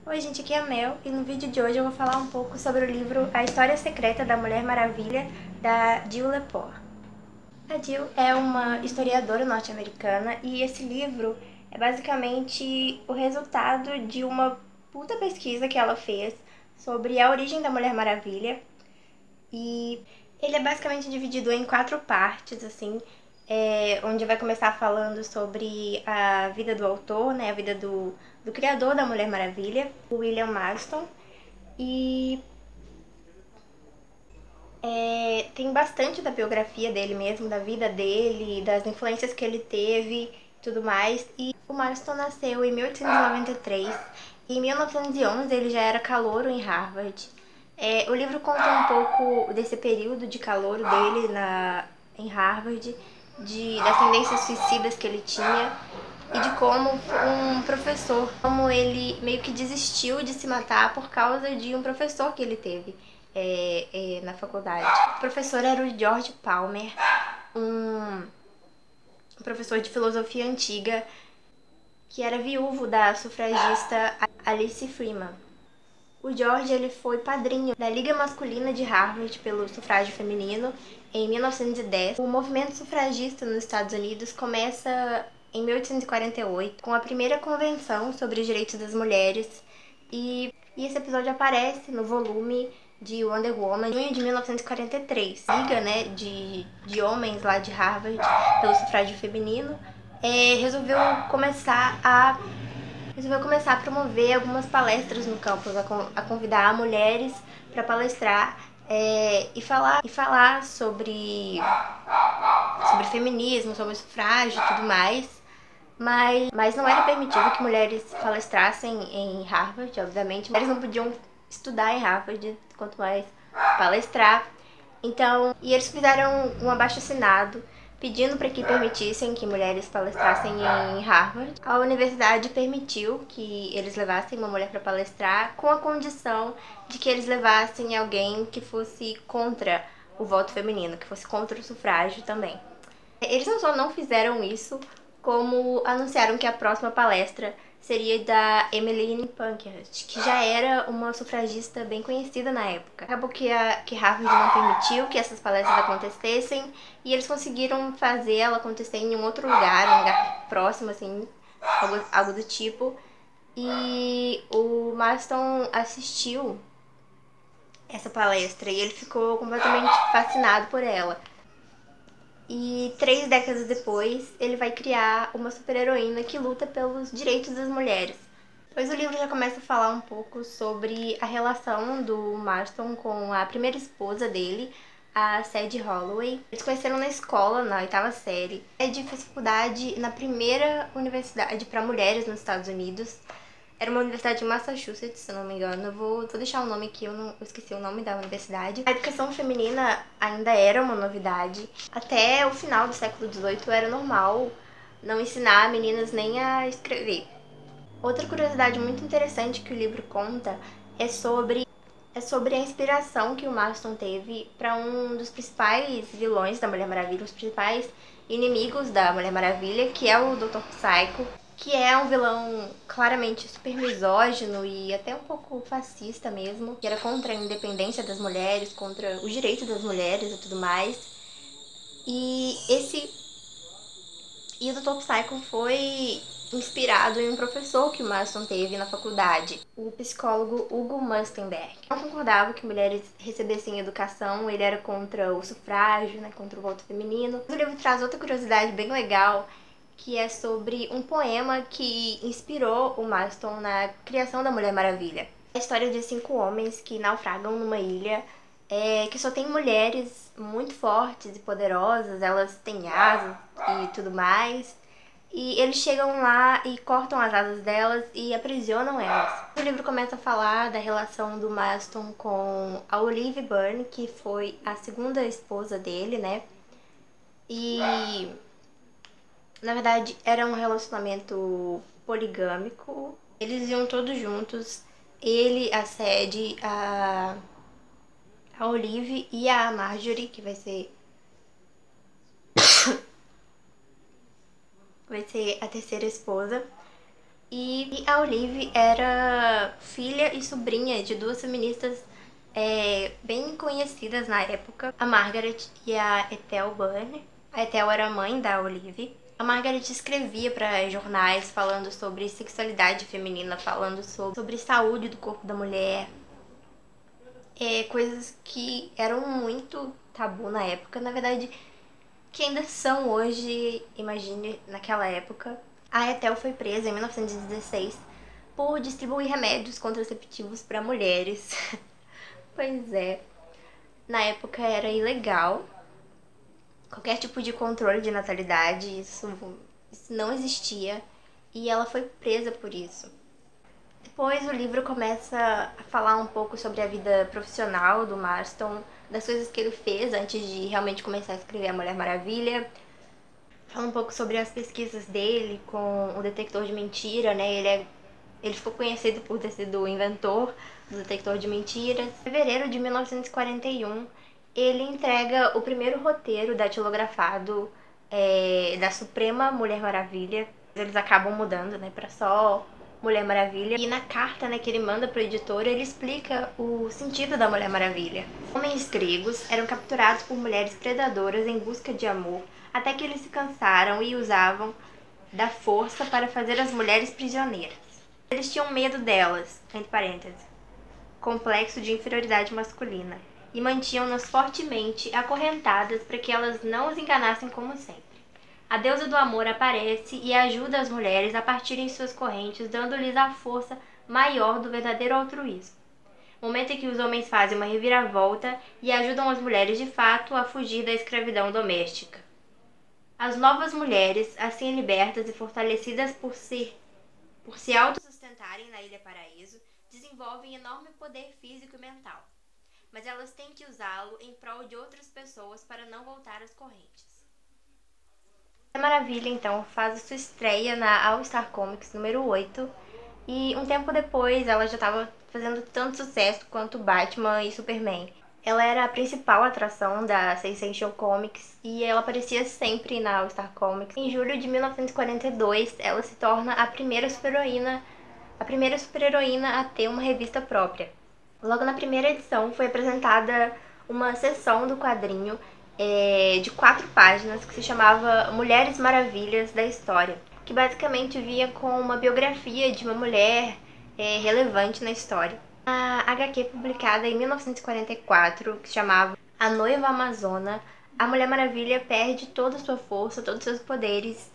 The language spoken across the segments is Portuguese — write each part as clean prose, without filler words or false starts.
Oi gente, aqui é a Mel e no vídeo de hoje eu vou falar um pouco sobre o livro A História Secreta da Mulher Maravilha, da Jill Lepore. A Jill é uma historiadora norte-americana e esse livro é basicamente o resultado de uma puta pesquisa que ela fez sobre a origem da Mulher Maravilha. E ele é basicamente dividido em 4 partes, assim, onde vai começar falando sobre a vida do autor, né, a vida do criador da Mulher Maravilha, o William Marston. E tem bastante da biografia dele mesmo, da vida dele, das influências que ele teve e tudo mais. E o Marston nasceu em 1893 e em 1911 ele já era calouro em Harvard. O livro conta um pouco desse período de calouro dele em Harvard, das tendências suicidas que ele tinha e de como um professor, como ele meio que desistiu de se matar por causa de um professor que ele teve na faculdade. O professor era o George Palmer, um professor de filosofia antiga que era viúvo da sufragista Alice Freeman. O George ele foi padrinho da Liga Masculina de Harvard pelo sufrágio feminino em 1910. O movimento sufragista nos Estados Unidos começa em 1848 com a primeira convenção sobre os direitos das mulheres e esse episódio aparece no volume de Wonder Woman, em junho de 1943. Liga, né, de homens lá de Harvard pelo sufrágio feminino resolveu começar a promover algumas palestras no campus, a convidar mulheres para palestrar e falar sobre feminismo, sobre sufrágio e tudo mais. Mas não era permitido que mulheres palestrassem em Harvard, obviamente. Mulheres não podiam estudar em Harvard, quanto mais palestrar. Então, e eles fizeram um abaixo-assinado pedindo para que permitissem que mulheres palestrassem em Harvard. A universidade permitiu que eles levassem uma mulher para palestrar, com a condição de que eles levassem alguém que fosse contra o voto feminino, que fosse contra o sufrágio também. Eles não só não fizeram isso, como anunciaram que a próxima palestra seria da Emmeline Pankhurst, que já era uma sufragista bem conhecida na época. Acabou que Harvard não permitiu que essas palestras acontecessem e eles conseguiram fazer ela acontecer em um outro lugar, um lugar próximo, assim, algo do tipo. E o Marston assistiu essa palestra e ele ficou completamente fascinado por ela. E 3 décadas depois, ele vai criar uma super-heroína que luta pelos direitos das mulheres. Depois o livro já começa a falar um pouco sobre a relação do Marston com a primeira esposa dele, a Sadie Holloway. Eles conheceram na escola, na 8ª série. Sadie fez faculdade na primeira universidade para mulheres nos Estados Unidos. Era uma universidade de Massachusetts, se eu não me engano. Eu vou deixar o nome aqui, eu esqueci o nome da universidade. A educação feminina ainda era uma novidade. Até o final do século XVIII era normal não ensinar meninas nem a escrever. Outra curiosidade muito interessante que o livro conta é sobre a inspiração que o Marston teve para um dos principais vilões da Mulher Maravilha, os principais inimigos da Mulher Maravilha, que é o Dr. Psycho, que é um vilão claramente super misógino e até um pouco fascista mesmo, que era contra a independência das mulheres, contra os direitos das mulheres e tudo mais. E o Dr. Psycho foi inspirado em um professor que o Marston teve na faculdade, o psicólogo Hugo Mustenberg. Não concordava que mulheres recebessem educação, ele era contra o sufrágio, né, contra o voto feminino. O livro traz outra curiosidade bem legal, que é sobre um poema que inspirou o Marston na criação da Mulher Maravilha. É a história de 5 homens que naufragam numa ilha que só tem mulheres muito fortes e poderosas, elas têm asas e tudo mais. E eles chegam lá e cortam as asas delas e aprisionam elas. O livro começa a falar da relação do Marston com a Olive Byrne, que foi a segunda esposa dele, né? E na verdade era um relacionamento poligâmico. Eles iam todos juntos, ele, a Sadie, a Olive e a Marjorie, que vai ser a terceira esposa. E a Olive era filha e sobrinha de duas feministas bem conhecidas na época, a Margaret e a Ethel Byrne. A Ethel era a mãe da Olive. A Margaret escrevia para jornais falando sobre sexualidade feminina, falando sobre saúde do corpo da mulher, coisas que eram muito tabu na época, na verdade, que ainda são hoje, imagine, naquela época. A Ethel foi presa em 1916 por distribuir remédios contraceptivos para mulheres. Pois é, na época era ilegal qualquer tipo de controle de natalidade, isso não existia, e ela foi presa por isso. Depois o livro começa a falar um pouco sobre a vida profissional do Marston, das coisas que ele fez antes de realmente começar a escrever A Mulher Maravilha. Fala um pouco sobre as pesquisas dele com o detector de mentira, né? Ele ficou conhecido por ter sido o inventor do detector de mentiras. Em fevereiro de 1941, ele entrega o primeiro roteiro datilografado da Suprema Mulher Maravilha. Eles acabam mudando, né, pra só Mulher Maravilha. E na carta, né, que ele manda pro editor, ele explica o sentido da Mulher Maravilha. Homens gregos eram capturados por mulheres predadoras em busca de amor, até que eles se cansaram e usavam da força para fazer as mulheres prisioneiras. Eles tinham medo delas, entre parênteses, complexo de inferioridade masculina, e mantinham-nas fortemente acorrentadas para que elas não os enganassem como sempre. A deusa do amor aparece e ajuda as mulheres a partirem suas correntes, dando-lhes a força maior do verdadeiro altruísmo. Momento em que os homens fazem uma reviravolta e ajudam as mulheres de fato a fugir da escravidão doméstica. As novas mulheres, assim libertas e fortalecidas por se autossustentarem na Ilha Paraíso, desenvolvem enorme poder físico e mental. Mas elas têm que usá-lo em prol de outras pessoas para não voltar às correntes. A Maravilha, então, faz a sua estreia na All Star Comics número 8, e um tempo depois ela já estava fazendo tanto sucesso quanto Batman e Superman. Ela era a principal atração da Sensation Comics e ela aparecia sempre na All Star Comics. Em julho de 1942, ela se torna a primeira super-heroína a ter uma revista própria. Logo na primeira edição foi apresentada uma seção do quadrinho de 4 páginas que se chamava Mulheres Maravilhas da História, que basicamente vinha com uma biografia de uma mulher relevante na história. A HQ publicada em 1944, que se chamava A Noiva Amazona, a Mulher Maravilha perde toda a sua força, todos os seus poderes,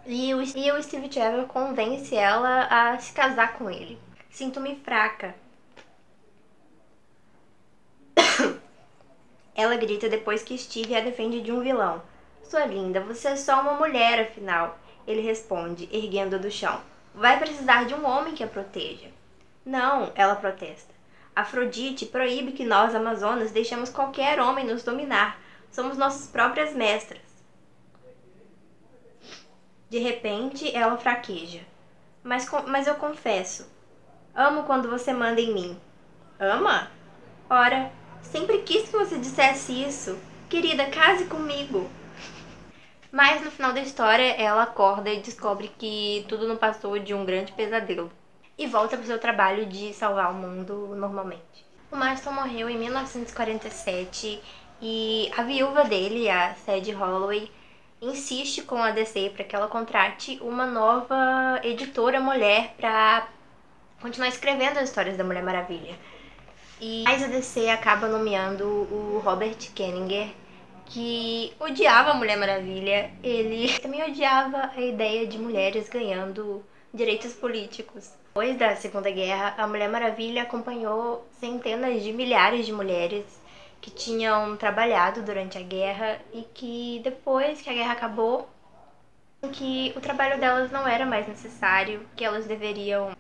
e o Steve Trevor convence ela a se casar com ele. Sinto-me fraca. Ela grita depois que Steve a defende de um vilão. Sua linda, você é só uma mulher, afinal. Ele responde, erguendo-a do chão. Vai precisar de um homem que a proteja. Não, ela protesta. Afrodite proíbe que nós, amazonas, deixemos qualquer homem nos dominar. Somos nossas próprias mestras. De repente, ela fraqueja. Mas eu confesso. Amo quando você manda em mim. Ama? Ora, sempre quis que você dissesse isso. Querida, case comigo. Mas no final da história, ela acorda e descobre que tudo não passou de um grande pesadelo. E volta para o seu trabalho de salvar o mundo normalmente. O Marston morreu em 1947 e a viúva dele, a Sadie Holloway, insiste com a DC para que ela contrate uma nova editora mulher para continuar escrevendo as histórias da Mulher Maravilha. Mas a DC acaba nomeando o Robert Kanigher, que odiava a Mulher Maravilha. Ele também odiava a ideia de mulheres ganhando direitos políticos. Depois da Segunda Guerra, a Mulher Maravilha acompanhou centenas de milhares de mulheres que tinham trabalhado durante a guerra e que depois que a guerra acabou, que o trabalho delas não era mais necessário, que elas deveriam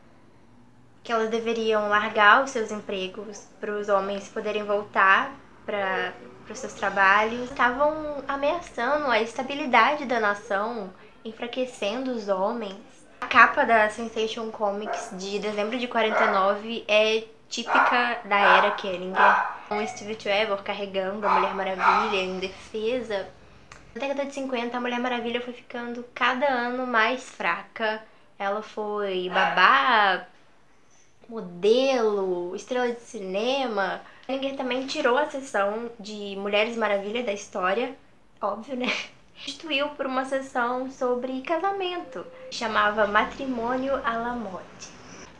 largar os seus empregos para os homens poderem voltar para os seus trabalhos. Estavam ameaçando a estabilidade da nação, enfraquecendo os homens. A capa da Sensation Comics de dezembro de 49 é típica da era Kanigher, com Steve Trevor carregando a Mulher Maravilha em defesa. Na década de 50, a Mulher Maravilha foi ficando cada ano mais fraca. Ela foi babá, modelo, estrela de cinema. Ninguém também tirou a seção de Mulheres Maravilha da história, óbvio, né? Substituiu por uma seção sobre casamento, chamava Matrimônio à la Mode.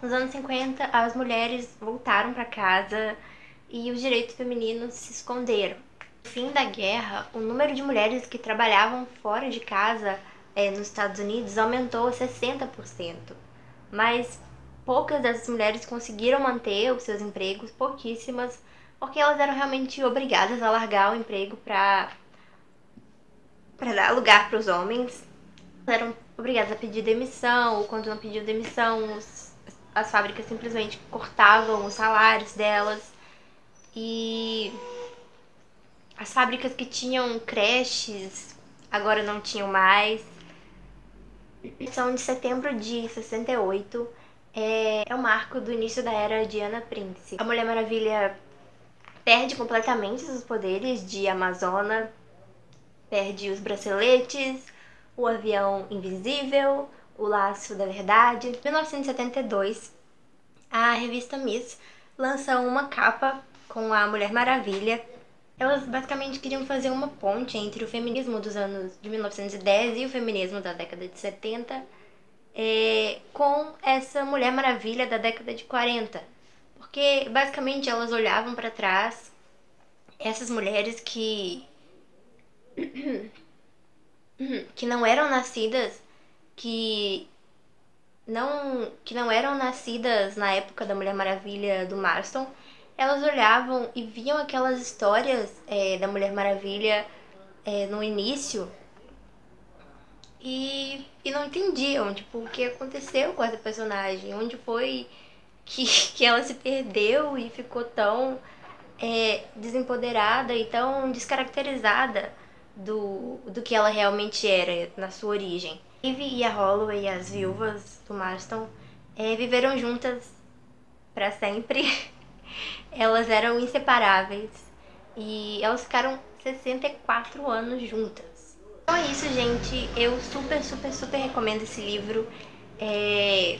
Nos anos 50, as mulheres voltaram para casa e os direitos femininos se esconderam. No fim da guerra, o número de mulheres que trabalhavam fora de casa nos Estados Unidos aumentou 60%, mas poucas dessas mulheres conseguiram manter os seus empregos, pouquíssimas, porque elas eram realmente obrigadas a largar o emprego para dar lugar para os homens. Elas eram obrigadas a pedir demissão, ou quando não pediam demissão, as fábricas simplesmente cortavam os salários delas. E as fábricas que tinham creches agora não tinham mais. São de setembro de 68. É o marco do início da era Diana Prince. A Mulher Maravilha perde completamente os poderes de Amazona, perde os braceletes, o avião invisível, o laço da verdade. Em 1972, a revista Miss lança uma capa com a Mulher Maravilha. Elas basicamente queriam fazer uma ponte entre o feminismo dos anos de 1910 e o feminismo da década de 70 com essa Mulher Maravilha da década de 40. Porque basicamente elas olhavam para trás, essas mulheres que não eram nascidas, que não eram nascidas na época da Mulher Maravilha do Marston, elas olhavam e viam aquelas histórias da Mulher Maravilha no início e não entendiam, tipo, o que aconteceu com essa personagem, onde foi que ela se perdeu e ficou tão desempoderada e tão descaracterizada do que ela realmente era na sua origem. Ivy e a Holloway, as viúvas do Marston, viveram juntas para sempre. Elas eram inseparáveis e elas ficaram 64 anos juntas. Então é isso, gente. Eu super recomendo esse livro. É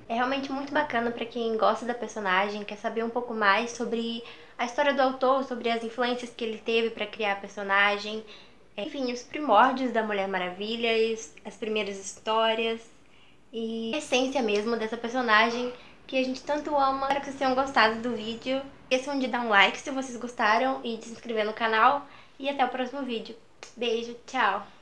realmente muito bacana para quem gosta da personagem, quer saber um pouco mais sobre a história do autor, sobre as influências que ele teve para criar a personagem. Enfim, os primórdios da Mulher Maravilha, as primeiras histórias e a essência mesmo dessa personagem que a gente tanto ama. Espero que vocês tenham gostado do vídeo. Esqueçam de dar um like se vocês gostaram e de se inscrever no canal. E até o próximo vídeo. Beijo, tchau!